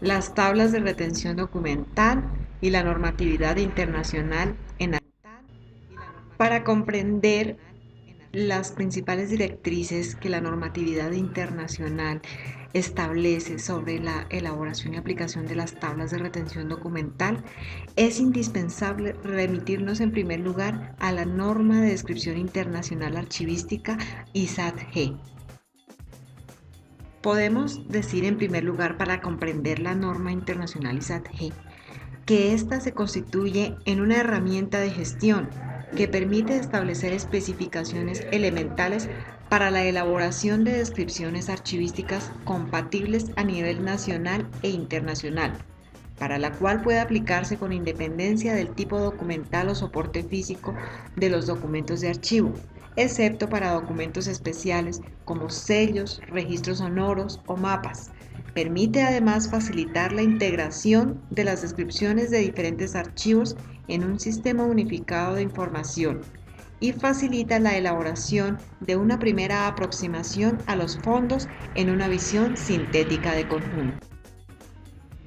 Las tablas de retención documental y la normatividad internacional para comprender las principales directrices que la normatividad internacional establece sobre la elaboración y aplicación de las tablas de retención documental, es indispensable remitirnos en primer lugar a la norma de descripción internacional archivística ISAT-G. Podemos decir en primer lugar, para comprender la norma internacional ISAT-G, que ésta se constituye en una herramienta de gestión que permite establecer especificaciones elementales para la elaboración de descripciones archivísticas compatibles a nivel nacional e internacional, para la cual puede aplicarse con independencia del tipo documental o soporte físico de los documentos de archivo, excepto para documentos especiales como sellos, registros sonoros o mapas. Permite además facilitar la integración de las descripciones de diferentes archivos en un sistema unificado de información y facilita la elaboración de una primera aproximación a los fondos en una visión sintética de conjunto.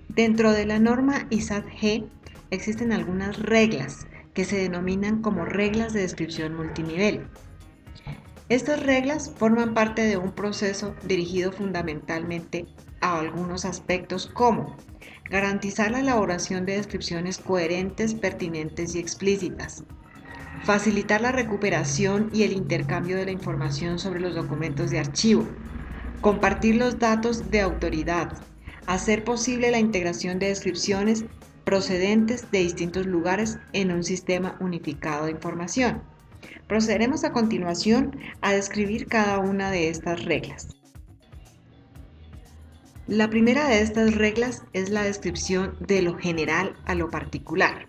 Dentro de la norma ISAT-G existen algunas reglas que se denominan como reglas de descripción multinivel. Estas reglas forman parte de un proceso dirigido fundamentalmente a algunos aspectos como garantizar la elaboración de descripciones coherentes, pertinentes y explícitas, facilitar la recuperación y el intercambio de la información sobre los documentos de archivo, compartir los datos de autoridad, hacer posible la integración de descripciones procedentes de distintos lugares en un sistema unificado de información. Procederemos a continuación a describir cada una de estas reglas. La primera de estas reglas es la descripción de lo general a lo particular.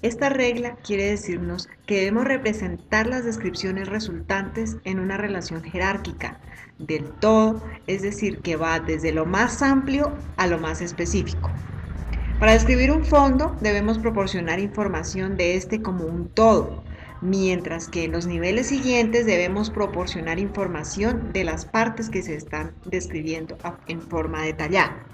Esta regla quiere decirnos que debemos representar las descripciones resultantes en una relación jerárquica del todo, es decir, que va desde lo más amplio a lo más específico. Para describir un fondo debemos proporcionar información de este como un todo, mientras que en los niveles siguientes debemos proporcionar información de las partes que se están describiendo en forma detallada.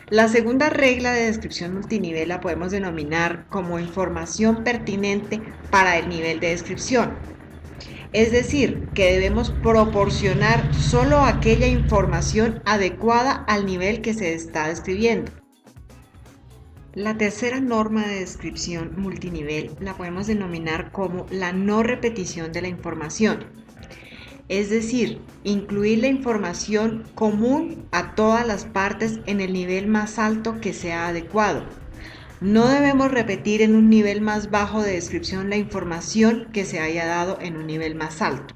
La segunda regla de descripción multinivel la podemos denominar como información pertinente para el nivel de descripción. Es decir, que debemos proporcionar solo aquella información adecuada al nivel que se está describiendo. La tercera norma de descripción multinivel la podemos denominar como la no repetición de la información. Es decir, incluir la información común a todas las partes en el nivel más alto que sea adecuado. No debemos repetir en un nivel más bajo de descripción la información que se haya dado en un nivel más alto.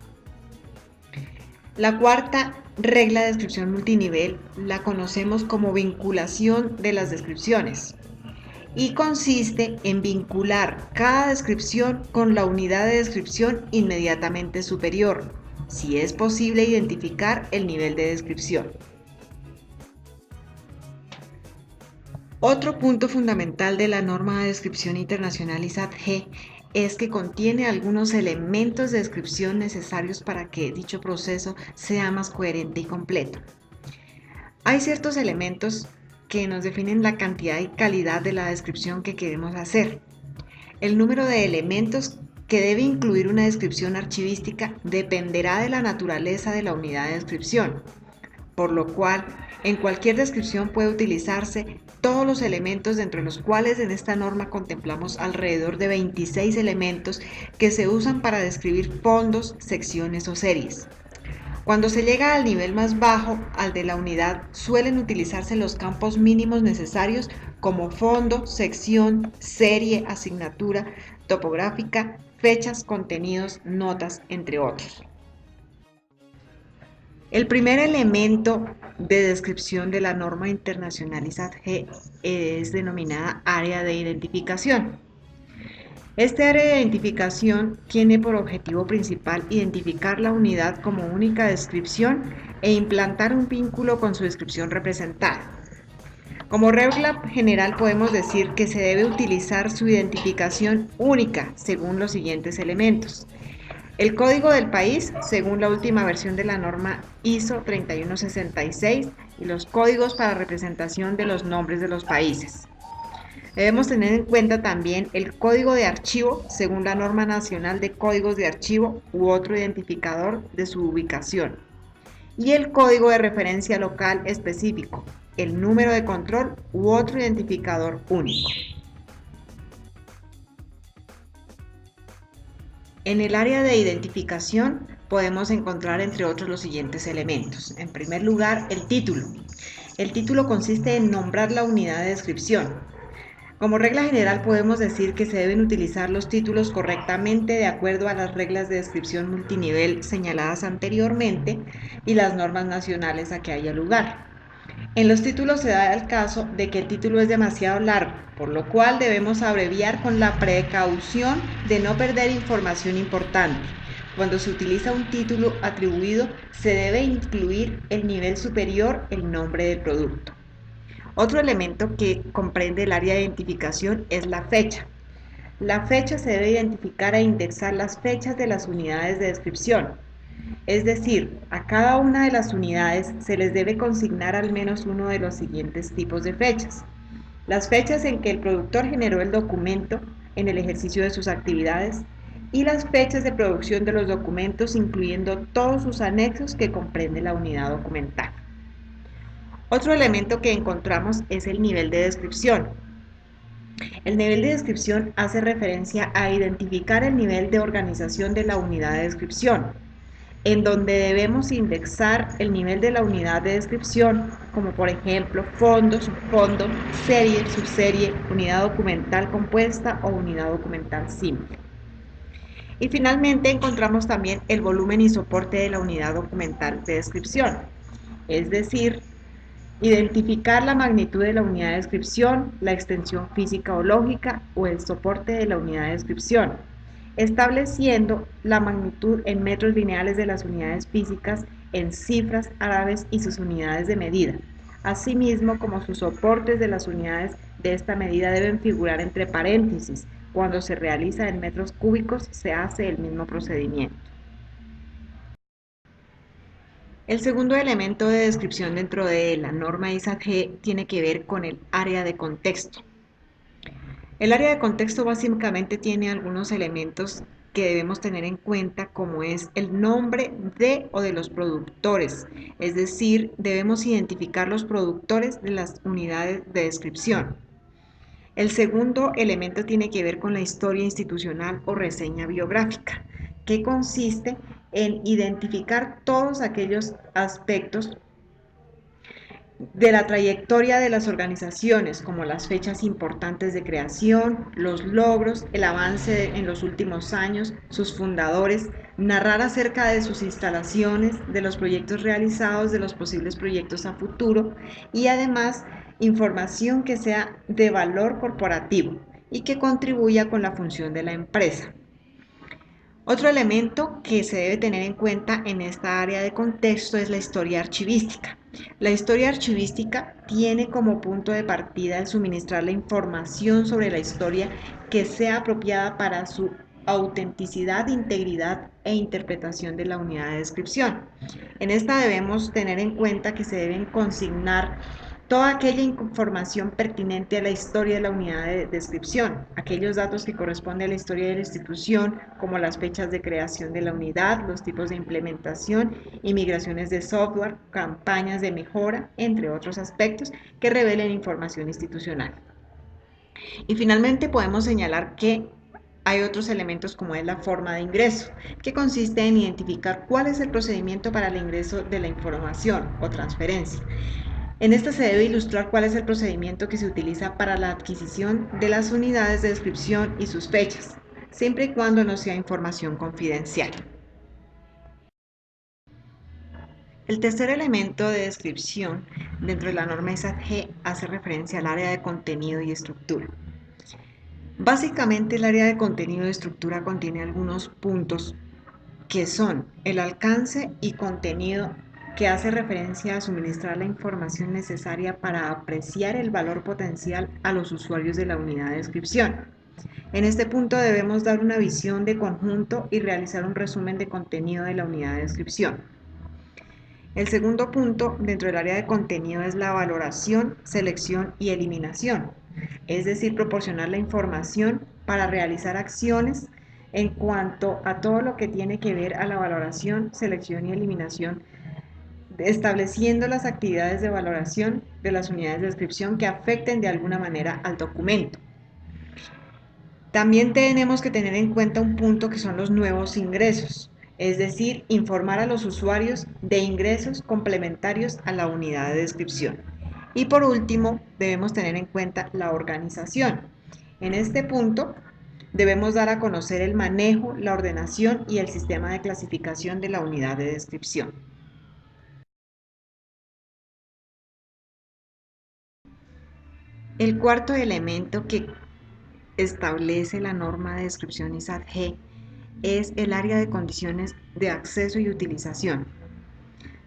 La cuarta regla de descripción multinivel la conocemos como vinculación de las descripciones y consiste en vincular cada descripción con la unidad de descripción inmediatamente superior, si es posible identificar el nivel de descripción. Otro punto fundamental de la norma de descripción internacional ISAT-G es que contiene algunos elementos de descripción necesarios para que dicho proceso sea más coherente y completo. Hay ciertos elementos que nos definen la cantidad y calidad de la descripción que queremos hacer. El número de elementos que debe incluir una descripción archivística dependerá de la naturaleza de la unidad de descripción, por lo cual en cualquier descripción puede utilizarse todos los elementos, dentro de los cuales en esta norma contemplamos alrededor de 26 elementos que se usan para describir fondos, secciones o series. Cuando se llega al nivel más bajo, al de la unidad, suelen utilizarse los campos mínimos necesarios como fondo, sección, serie, asignatura, topográfica, fechas, contenidos, notas, entre otros. El primer elemento de descripción de la norma internacional ISAT-G es denominada área de identificación. Este área de identificación tiene por objetivo principal identificar la unidad como única descripción e implantar un vínculo con su descripción representada. Como regla general podemos decir que se debe utilizar su identificación única según los siguientes elementos. El código del país, según la última versión de la norma ISO 3166, y los códigos para representación de los nombres de los países. Debemos tener en cuenta también el código de archivo, según la norma nacional de códigos de archivo u otro identificador de su ubicación. Y el código de referencia local específico, el número de control u otro identificador único. En el área de identificación podemos encontrar entre otros los siguientes elementos. En primer lugar, el título. El título consiste en nombrar la unidad de descripción. Como regla general podemos decir que se deben utilizar los títulos correctamente de acuerdo a las reglas de descripción multinivel señaladas anteriormente y las normas nacionales a que haya lugar. En los títulos se da el caso de que el título es demasiado largo, por lo cual debemos abreviar con la precaución de no perder información importante. Cuando se utiliza un título atribuido, se debe incluir el nivel superior, el nombre del producto. Otro elemento que comprende el área de identificación es la fecha. La fecha se debe identificar e indexar las fechas de las unidades de descripción. Es decir, a cada una de las unidades se les debe consignar al menos uno de los siguientes tipos de fechas. Las fechas en que el productor generó el documento en el ejercicio de sus actividades y las fechas de producción de los documentos, incluyendo todos sus anexos que comprende la unidad documental. Otro elemento que encontramos es el nivel de descripción. El nivel de descripción hace referencia a identificar el nivel de organización de la unidad de descripción, en donde debemos indexar el nivel de la unidad de descripción, como por ejemplo fondo, subfondo, serie, subserie, unidad documental compuesta o unidad documental simple. Y finalmente encontramos también el volumen y soporte de la unidad documental de descripción, es decir, identificar la magnitud de la unidad de descripción, la extensión física o lógica o el soporte de la unidad de descripción, estableciendo la magnitud en metros lineales de las unidades físicas, en cifras árabes y sus unidades de medida. Asimismo, como sus soportes de las unidades de esta medida deben figurar entre paréntesis, cuando se realiza en metros cúbicos se hace el mismo procedimiento. El segundo elemento de descripción dentro de la norma ISAT-G tiene que ver con el área de contexto. El área de contexto básicamente tiene algunos elementos que debemos tener en cuenta, como es el nombre de o de los productores, es decir, debemos identificar los productores de las unidades de descripción. El segundo elemento tiene que ver con la historia institucional o reseña biográfica, que consiste en identificar todos aquellos aspectos de la trayectoria de las organizaciones, como las fechas importantes de creación, los logros, el avance en los últimos años, sus fundadores, narrar acerca de sus instalaciones, de los proyectos realizados, de los posibles proyectos a futuro y además información que sea de valor corporativo y que contribuya con la función de la empresa. Otro elemento que se debe tener en cuenta en esta área de contexto es la historia archivística. La historia archivística tiene como punto de partida el suministrar la información sobre la historia que sea apropiada para su autenticidad, integridad e interpretación de la unidad de descripción. En esta debemos tener en cuenta que se deben consignar toda aquella información pertinente a la historia de la unidad de descripción, aquellos datos que corresponden a la historia de la institución, como las fechas de creación de la unidad, los tipos de implementación y migraciones de software, campañas de mejora, entre otros aspectos que revelen información institucional. Y finalmente podemos señalar que hay otros elementos como es la forma de ingreso, que consiste en identificar cuál es el procedimiento para el ingreso de la información o transferencia. En esta se debe ilustrar cuál es el procedimiento que se utiliza para la adquisición de las unidades de descripción y sus fechas, siempre y cuando no sea información confidencial. El tercer elemento de descripción dentro de la norma ISAT-G hace referencia al área de contenido y estructura. Básicamente el área de contenido y estructura contiene algunos puntos que son el alcance y contenido, que hace referencia a suministrar la información necesaria para apreciar el valor potencial a los usuarios de la unidad de descripción. En este punto debemos dar una visión de conjunto y realizar un resumen de contenido de la unidad de descripción. El segundo punto dentro del área de contenido es la valoración, selección y eliminación, es decir, proporcionar la información para realizar acciones en cuanto a todo lo que tiene que ver a la valoración, selección y eliminación, estableciendo las actividades de valoración de las unidades de descripción que afecten de alguna manera al documento. También tenemos que tener en cuenta un punto que son los nuevos ingresos, es decir, informar a los usuarios de ingresos complementarios a la unidad de descripción. Y por último, debemos tener en cuenta la organización. En este punto, debemos dar a conocer el manejo, la ordenación y el sistema de clasificación de la unidad de descripción. El cuarto elemento que establece la norma de descripción ISAT-G es el área de condiciones de acceso y utilización.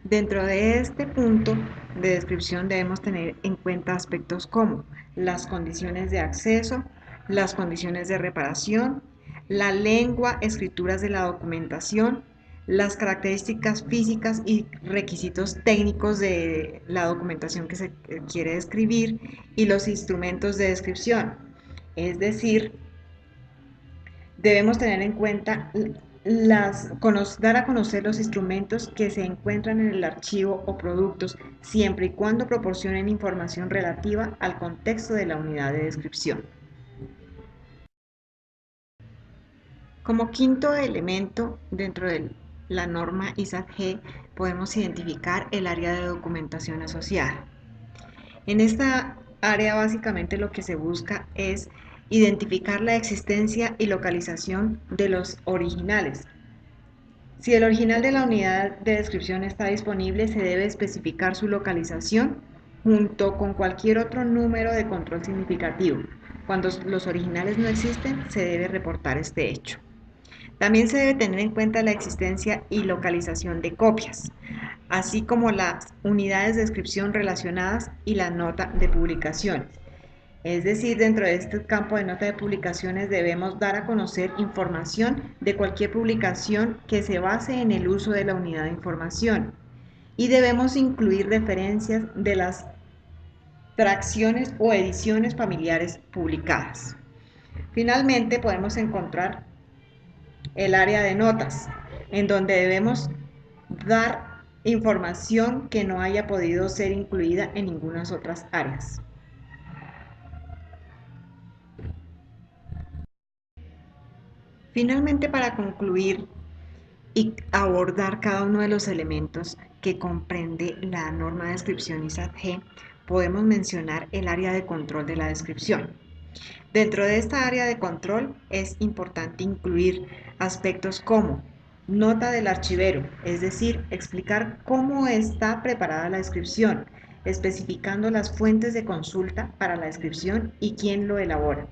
Dentro de este punto de descripción debemos tener en cuenta aspectos como las condiciones de acceso, las condiciones de reparación, la lengua, escrituras de la documentación, las características físicas y requisitos técnicos de la documentación que se quiere describir y los instrumentos de descripción. Es decir, debemos tener en cuenta dar a conocer los instrumentos que se encuentran en el archivo o productos, siempre y cuando proporcionen información relativa al contexto de la unidad de descripción. Como quinto elemento dentro de la norma ISAT-G podemos identificar el área de documentación asociada. En esta área básicamente lo que se busca es identificar la existencia y localización de los originales. Si el original de la unidad de descripción está disponible, se debe especificar su localización junto con cualquier otro número de control significativo. Cuando los originales no existen, se debe reportar este hecho. También se debe tener en cuenta la existencia y localización de copias, así como las unidades de descripción relacionadas y la nota de publicaciones. Es decir, dentro de este campo de nota de publicaciones debemos dar a conocer información de cualquier publicación que se base en el uso de la unidad de información y debemos incluir referencias de las tracciones o ediciones familiares publicadas. Finalmente podemos encontrar el área de notas, en donde debemos dar información que no haya podido ser incluida en ninguna otras áreas. Finalmente, para concluir y abordar cada uno de los elementos que comprende la norma de descripción ISAT-G, podemos mencionar el área de control de la descripción. Dentro de esta área de control es importante incluir aspectos como nota del archivero, es decir, explicar cómo está preparada la descripción, especificando las fuentes de consulta para la descripción y quién lo elabora.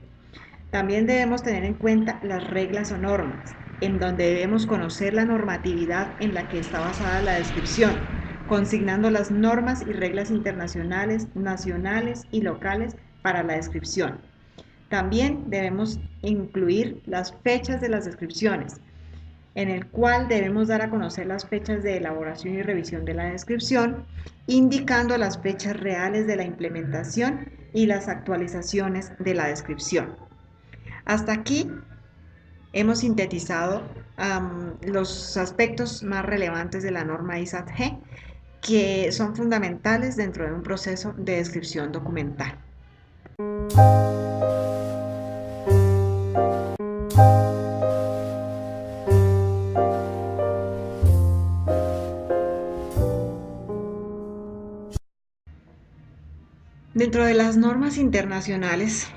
También debemos tener en cuenta las reglas o normas, en donde debemos conocer la normatividad en la que está basada la descripción, consignando las normas y reglas internacionales, nacionales y locales para la descripción. También debemos incluir las fechas de las descripciones, en el cual debemos dar a conocer las fechas de elaboración y revisión de la descripción, indicando las fechas reales de la implementación y las actualizaciones de la descripción. Hasta aquí hemos sintetizado los aspectos más relevantes de la norma ISAT-G, que son fundamentales dentro de un proceso de descripción documental. Dentro de las normas internacionales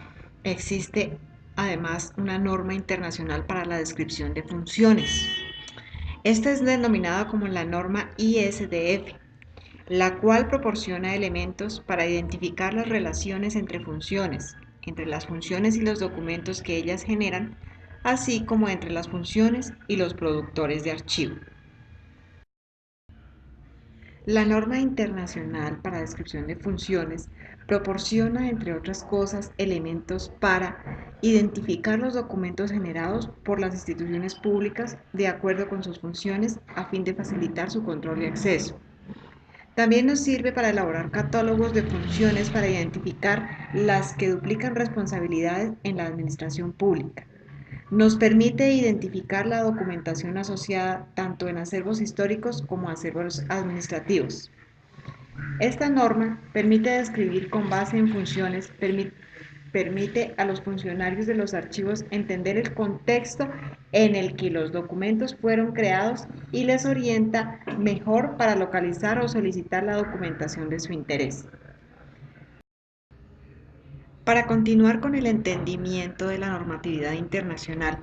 existe además una norma internacional para la descripción de funciones. Esta es denominada como la norma ISDF, la cual proporciona elementos para identificar las relaciones entre funciones, entre las funciones y los documentos que ellas generan, así como entre las funciones y los productores de archivo. La norma internacional para descripción de funciones proporciona, entre otras cosas, elementos para identificar los documentos generados por las instituciones públicas de acuerdo con sus funciones a fin de facilitar su control y acceso. También nos sirve para elaborar catálogos de funciones para identificar las que duplican responsabilidades en la administración pública. Nos permite identificar la documentación asociada tanto en acervos históricos como acervos administrativos. Esta norma permite describir con base en funciones, permite a los funcionarios de los archivos entender el contexto en el que los documentos fueron creados y les orienta mejor para localizar o solicitar la documentación de su interés. Para continuar con el entendimiento de la normatividad internacional,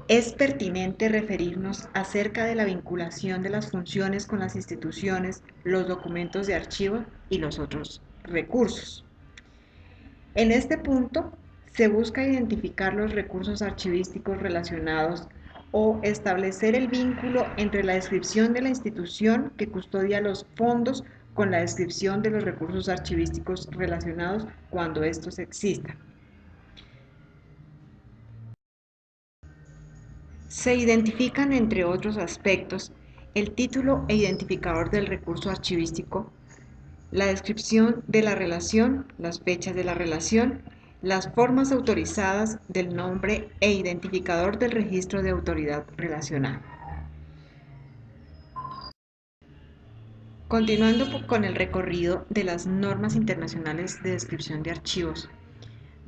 es pertinente referirnos acerca de la vinculación de las funciones con las instituciones, los documentos de archivo y los otros recursos. En este punto, se busca identificar los recursos archivísticos relacionados o establecer el vínculo entre la descripción de la institución que custodia los fondos con la descripción de los recursos archivísticos relacionados cuando estos existan. Se identifican, entre otros aspectos, el título e identificador del recurso archivístico, la descripción de la relación, las fechas de la relación, las formas autorizadas del nombre e identificador del registro de autoridad relacional. Continuando con el recorrido de las normas internacionales de descripción de archivos,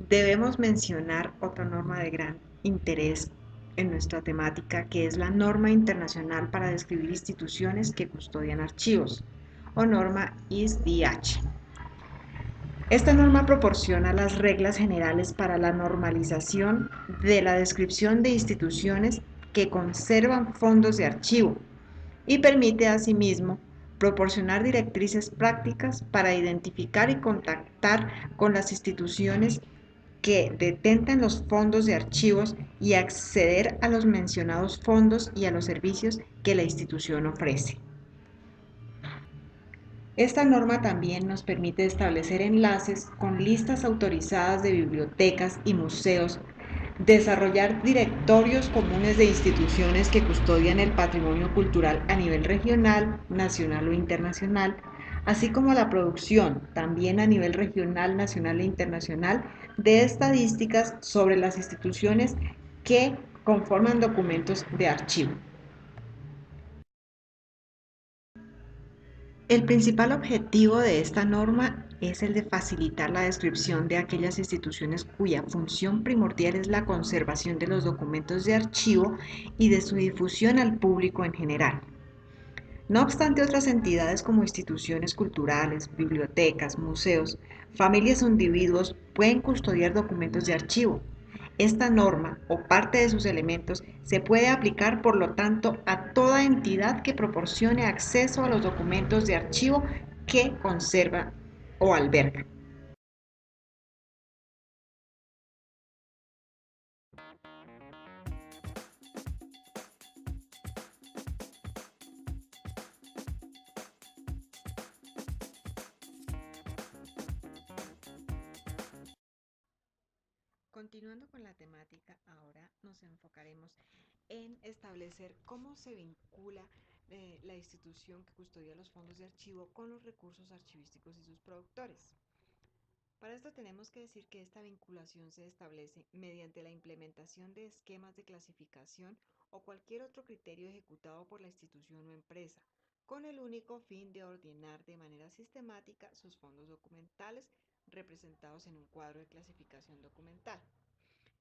debemos mencionar otra norma de gran interés en nuestra temática, que es la Norma Internacional para Describir Instituciones que Custodian Archivos, o norma ISDH. Esta norma proporciona las reglas generales para la normalización de la descripción de instituciones que conservan fondos de archivo y permite asimismo proporcionar directrices prácticas para identificar y contactar con las instituciones que detentan los fondos de archivos y acceder a los mencionados fondos y a los servicios que la institución ofrece. Esta norma también nos permite establecer enlaces con listas autorizadas de bibliotecas y museos, desarrollar directorios comunes de instituciones que custodian el patrimonio cultural a nivel regional, nacional o internacional, así como la producción, también a nivel regional, nacional e internacional, de estadísticas sobre las instituciones que conforman documentos de archivo. El principal objetivo de esta norma es el de facilitar la descripción de aquellas instituciones cuya función primordial es la conservación de los documentos de archivo y de su difusión al público en general. No obstante, otras entidades como instituciones culturales, bibliotecas, museos, familias o individuos pueden custodiar documentos de archivo. Esta norma o parte de sus elementos se puede aplicar, por lo tanto, a toda entidad que proporcione acceso a los documentos de archivo que conserva o alberga. Continuando con la temática, ahora nos enfocaremos en establecer cómo se vincula la institución que custodia los fondos de archivo con los recursos archivísticos y sus productores. Para esto tenemos que decir que esta vinculación se establece mediante la implementación de esquemas de clasificación o cualquier otro criterio ejecutado por la institución o empresa, con el único fin de ordenar de manera sistemática sus fondos documentales representados en un cuadro de clasificación documental.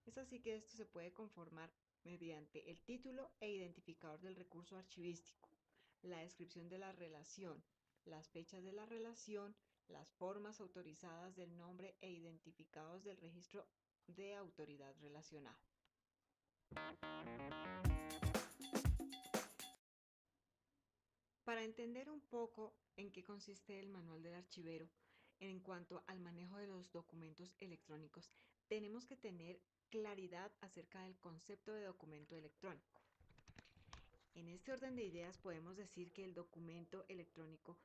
Es así que esto se puede conformar mediante el título e identificador del recurso archivístico, la descripción de la relación, las fechas de la relación, las formas autorizadas del nombre e identificados del registro de autoridad relacionada. Para entender un poco en qué consiste el manual del archivero en cuanto al manejo de los documentos electrónicos, tenemos que tener claridad acerca del concepto de documento electrónico. En este orden de ideas podemos decir que el documento electrónico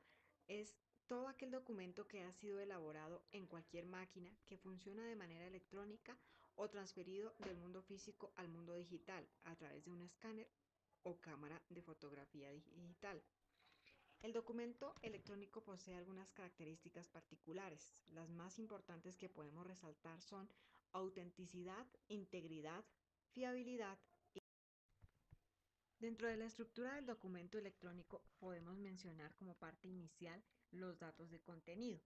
es todo aquel documento que ha sido elaborado en cualquier máquina que funciona de manera electrónica o transferido del mundo físico al mundo digital a través de un escáner o cámara de fotografía digital. El documento electrónico posee algunas características particulares. Las más importantes que podemos resaltar son autenticidad, integridad, fiabilidad. Dentro de la estructura del documento electrónico podemos mencionar como parte inicial los datos de contenido.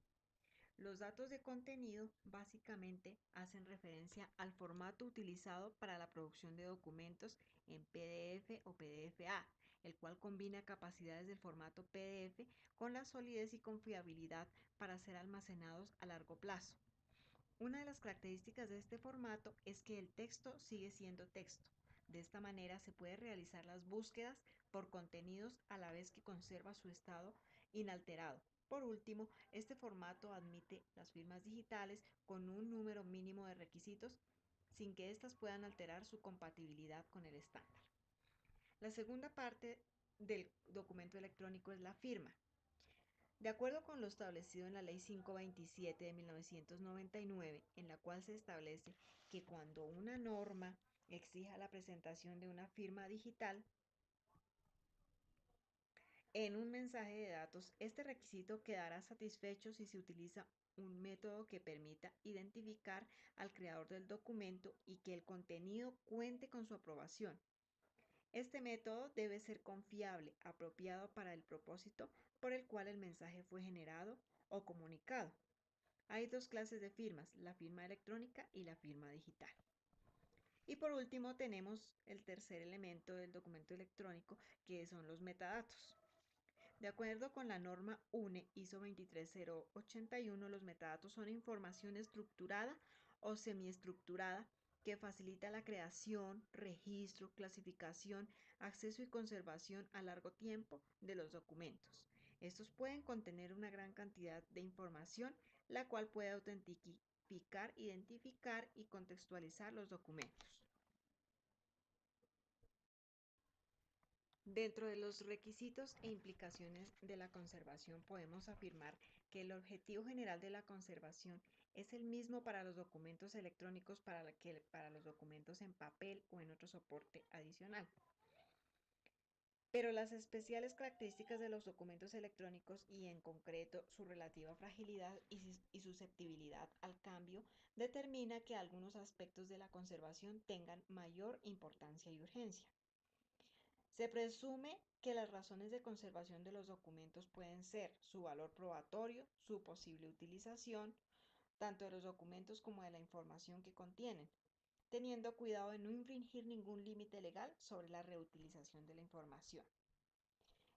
Los datos de contenido básicamente hacen referencia al formato utilizado para la producción de documentos en PDF o PDF-A, el cual combina capacidades del formato PDF con la solidez y confiabilidad para ser almacenados a largo plazo. Una de las características de este formato es que el texto sigue siendo texto. De esta manera se puede realizar las búsquedas por contenidos a la vez que conserva su estado inalterado. Por último, este formato admite las firmas digitales con un número mínimo de requisitos sin que éstas puedan alterar su compatibilidad con el estándar. La segunda parte del documento electrónico es la firma. De acuerdo con lo establecido en la Ley 527 de 1999, en la cual se establece que cuando una norma exija la presentación de una firma digital en un mensaje de datos, este requisito quedará satisfecho si se utiliza un método que permita identificar al creador del documento y que el contenido cuente con su aprobación. Este método debe ser confiable, apropiado para el propósito por el cual el mensaje fue generado o comunicado. Hay dos clases de firmas, la firma electrónica y la firma digital. Y por último tenemos el tercer elemento del documento electrónico, que son los metadatos. De acuerdo con la norma UNE ISO 23081, los metadatos son información estructurada o semiestructurada que facilita la creación, registro, clasificación, acceso y conservación a largo tiempo de los documentos. Estos pueden contener una gran cantidad de información, la cual puede autentificar, identificar y contextualizar los documentos. Dentro de los requisitos e implicaciones de la conservación podemos afirmar que el objetivo general de la conservación es el mismo para los documentos electrónicos que para los documentos en papel o en otro soporte adicional. Pero las especiales características de los documentos electrónicos y en concreto su relativa fragilidad y susceptibilidad al cambio determina que algunos aspectos de la conservación tengan mayor importancia y urgencia. Se presume que las razones de conservación de los documentos pueden ser su valor probatorio, su posible utilización, tanto de los documentos como de la información que contienen, teniendo cuidado de no infringir ningún límite legal sobre la reutilización de la información.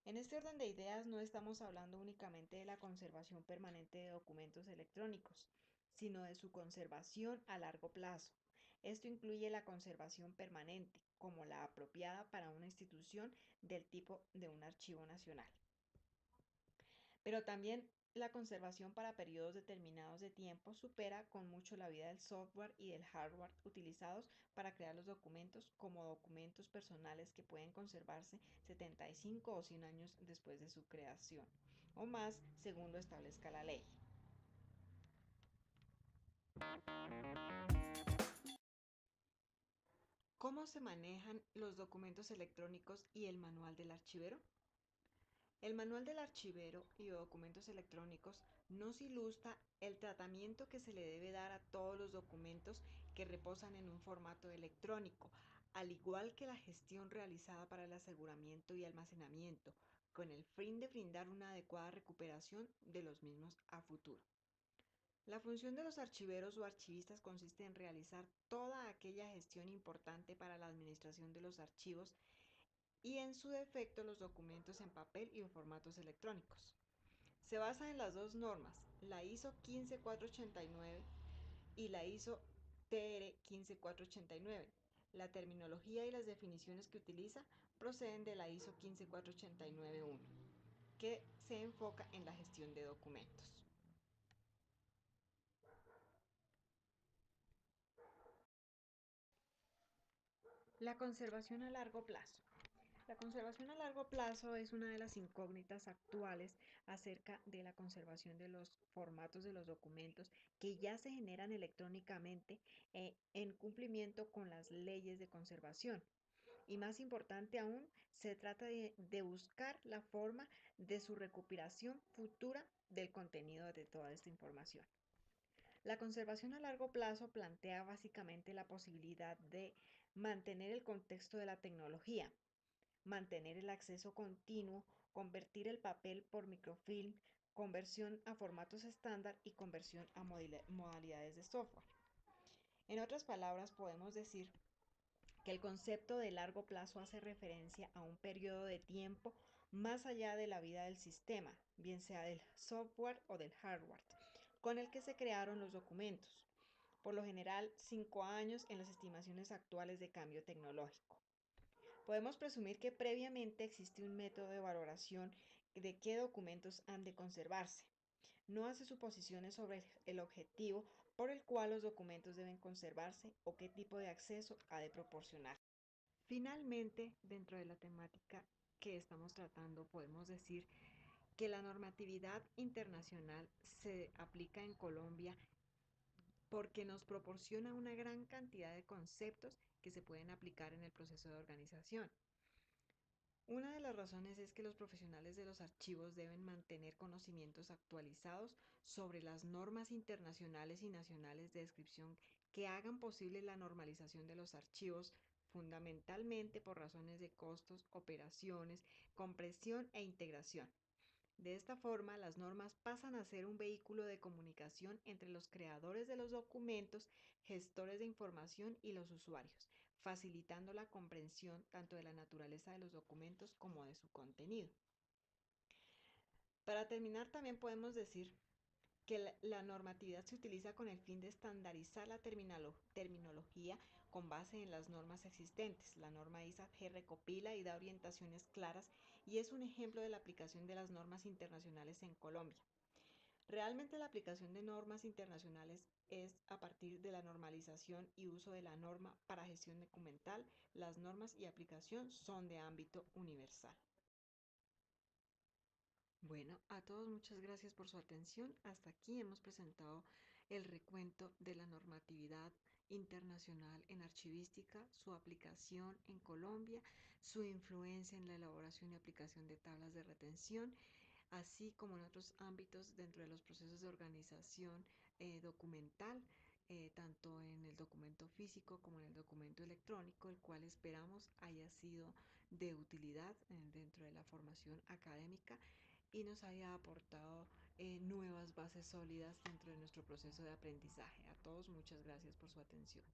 En este orden de ideas no estamos hablando únicamente de la conservación permanente de documentos electrónicos, sino de su conservación a largo plazo. Esto incluye la conservación permanente, como la apropiada para una institución del tipo de un archivo nacional. Pero también la conservación para periodos determinados de tiempo supera con mucho la vida del software y del hardware utilizados para crear los documentos, como documentos personales que pueden conservarse 75 o 100 años después de su creación, o más según lo establezca la ley. ¿Cómo se manejan los documentos electrónicos y el manual del archivero? El manual del archivero y documentos electrónicos nos ilustra el tratamiento que se le debe dar a todos los documentos que reposan en un formato electrónico, al igual que la gestión realizada para el aseguramiento y almacenamiento, con el fin de brindar una adecuada recuperación de los mismos a futuro. La función de los archiveros o archivistas consiste en realizar toda aquella gestión importante para la administración de los archivos y en su defecto los documentos en papel y en formatos electrónicos. Se basa en las dos normas, la ISO 15489 y la ISO TR 15489. La terminología y las definiciones que utiliza proceden de la ISO 15489-1, que se enfoca en la gestión de documentos. La conservación a largo plazo. La conservación a largo plazo es una de las incógnitas actuales acerca de la conservación de los formatos de los documentos que ya se generan electrónicamente en cumplimiento con las leyes de conservación. Y más importante aún, se trata de buscar la forma de su recuperación futura del contenido de toda esta información. La conservación a largo plazo plantea básicamente la posibilidad de mantener el contexto de la tecnología, mantener el acceso continuo, convertir el papel por microfilm, conversión a formatos estándar y conversión a modalidades de software. En otras palabras, podemos decir que el concepto de largo plazo hace referencia a un periodo de tiempo más allá de la vida del sistema, bien sea del software o del hardware, con el que se crearon los documentos. Por lo general, 5 años en las estimaciones actuales de cambio tecnológico. Podemos presumir que previamente existe un método de valoración de qué documentos han de conservarse. No hace suposiciones sobre el objetivo por el cual los documentos deben conservarse o qué tipo de acceso ha de proporcionar. Finalmente, dentro de la temática que estamos tratando, podemos decir que la normatividad internacional se aplica en Colombia porque nos proporciona una gran cantidad de conceptos que se pueden aplicar en el proceso de organización. Una de las razones es que los profesionales de los archivos deben mantener conocimientos actualizados sobre las normas internacionales y nacionales de descripción que hagan posible la normalización de los archivos, fundamentalmente por razones de costos, operaciones, compresión e integración. De esta forma, las normas pasan a ser un vehículo de comunicación entre los creadores de los documentos, gestores de información y los usuarios, facilitando la comprensión tanto de la naturaleza de los documentos como de su contenido. Para terminar, también podemos decir que la normatividad se utiliza con el fin de estandarizar la terminología con base en las normas existentes. La norma ISA-G recopila y da orientaciones claras y es un ejemplo de la aplicación de las normas internacionales en Colombia. Realmente la aplicación de normas internacionales es a partir de la normalización y uso de la norma para gestión documental. Las normas y aplicación son de ámbito universal. Bueno, a todos muchas gracias por su atención. Hasta aquí hemos presentado el recuento de la normatividad internacional en archivística, su aplicación en Colombia, su influencia en la elaboración y aplicación de tablas de retención, así como en otros ámbitos dentro de los procesos de organización documental, tanto en el documento físico como en el documento electrónico, el cual esperamos haya sido de utilidad dentro de la formación académica y nos haya aportado nuevas bases sólidas dentro de nuestro proceso de aprendizaje. A todos muchas gracias por su atención.